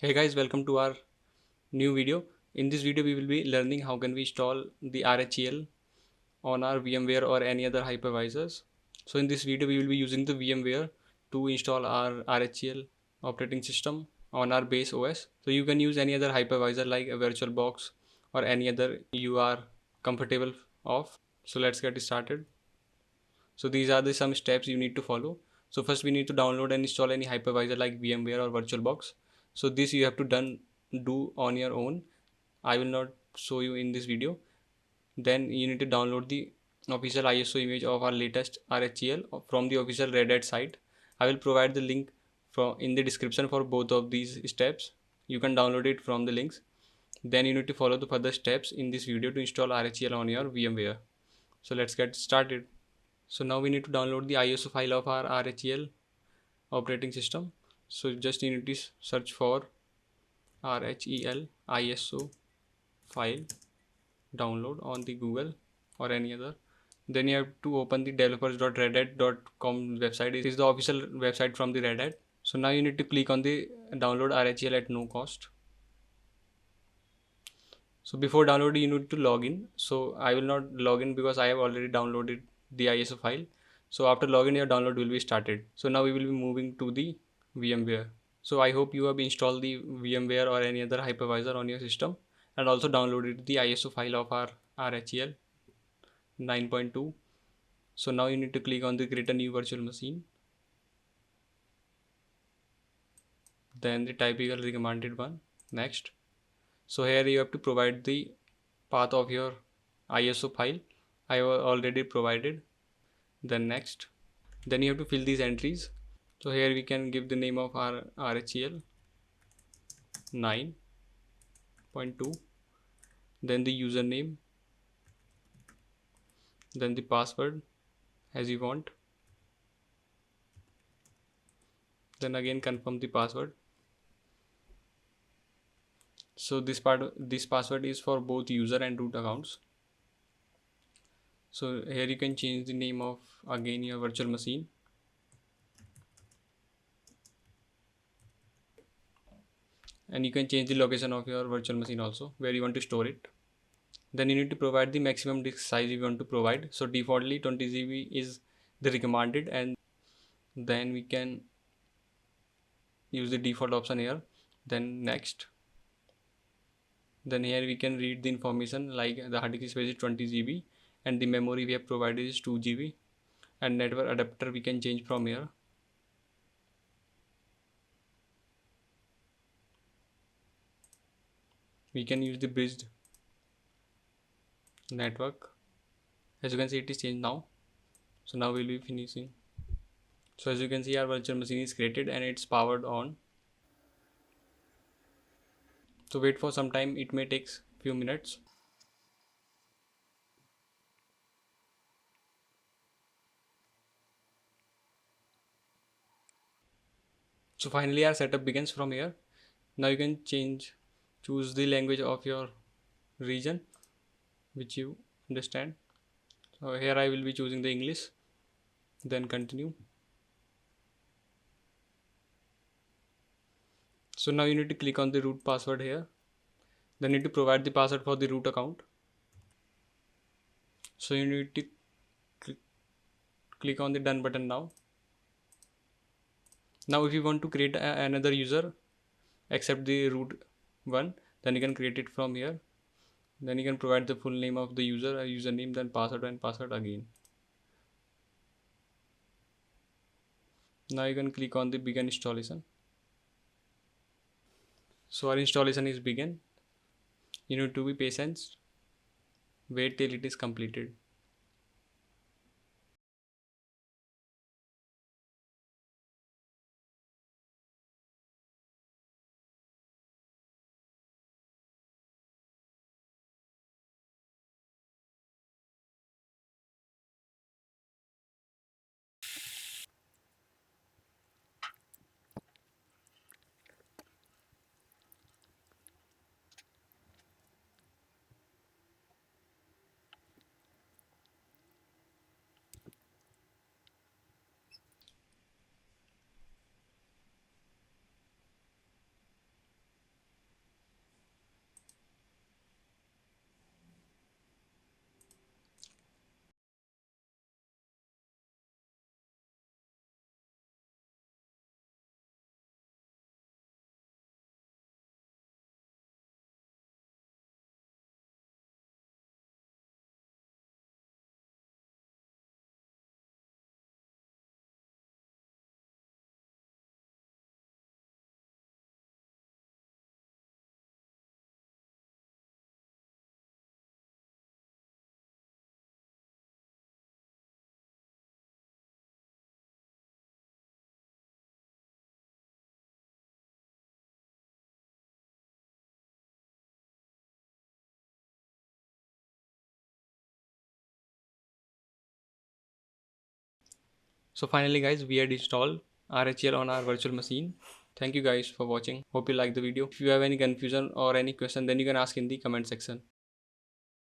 Hey guys, welcome to our new video. In this video, we will be learning how can we install the RHEL on our VMware or any other hypervisors. So in this video, we will be using the VMware to install our RHEL operating system on our base OS. So you can use any other hypervisor like a VirtualBox or any other you are comfortable of. So let's get started. So these are the some steps you need to follow. So first we need to download and install any hypervisor like VMware or VirtualBox. So this you have to do on your own. I will not show you in this video. Then you need to download the official ISO image of our latest RHEL from the official Red Hat site. I will provide the link from in the description for both of these steps. You can download it from the links. Then you need to follow the further steps in this video to install RHEL on your VMware. So let's get started. So now we need to download the ISO file of our RHEL operating system. So just you need to search for RHEL ISO file download on the Google or any other. Then you have to open the developers.redhat.com website. It is the official website from the Red Hat. So now you need to click on the download RHEL at no cost. So before downloading, you need to log in. So I will not log in because I have already downloaded the ISO file. So after login, your download will be started. So now we will be moving to the VMware. So I hope you have installed the VMware or any other hypervisor on your system and also downloaded the ISO file of our RHEL 9.2. So now you need to click on the create a new virtual machine. Then the typical recommended one. Next. So here you have to provide the path of your ISO file. I have already provided. Then next. Then you have to fill these entries. So here we can give the name of our RHEL 9.2. Then the username. Then the password as you want. Then again confirm the password. So this password is for both user and root accounts. So here you can change the name of again your virtual machine. And you can change the location of your virtual machine also where you want to store it. Then you need to provide the maximum disk size you want to provide. So defaultly 20 GB is the recommended, and then we can use the default option here. Then next. Then here we can read the information like the hard disk space is 20 GB and the memory we have provided is 2 GB, and network adapter we can change from here. We can use the bridged network. As you can see, it is changed now. So now we'll be finishing. So as you can see, our virtual machine is created and it's powered on. So wait for some time, it may take few minutes. So finally our setup begins from here. Now you can choose the language of your region which you understand. So here I will be choosing the English. Then continue. So now you need to click on the root password here. Then need to provide the password for the root account. So you need to click on the done button now. Now if you want to create another user except the root one, then you can create it from here. Then you can provide the full name of the user, a username, then password and password again. Now you can click on the begin installation. So our installation is begin. You need to be patient. Wait till it is completed. So finally guys, we had installed RHEL on our virtual machine. Thank you guys for watching. Hope you like the video. If you have any confusion or any question, then you can ask in the comment section.